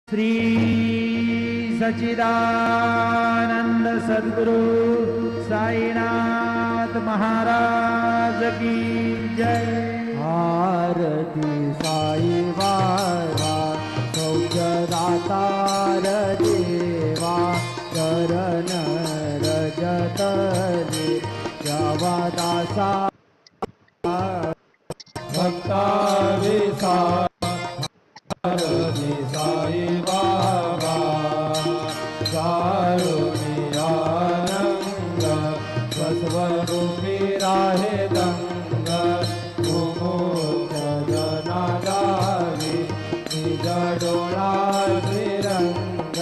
श्री सच्चिदानंद सद्गुरु साईनाथ महाराज की जय। आरती साई बाबा सौख्यदातार देवा चरण रजतले जवादासा भक्ता आरती साई बाबा कारुण्यानंद स्वस्वरूपी राहे दंग मुमुक्त जना गावी निज डोळा श्रीरंग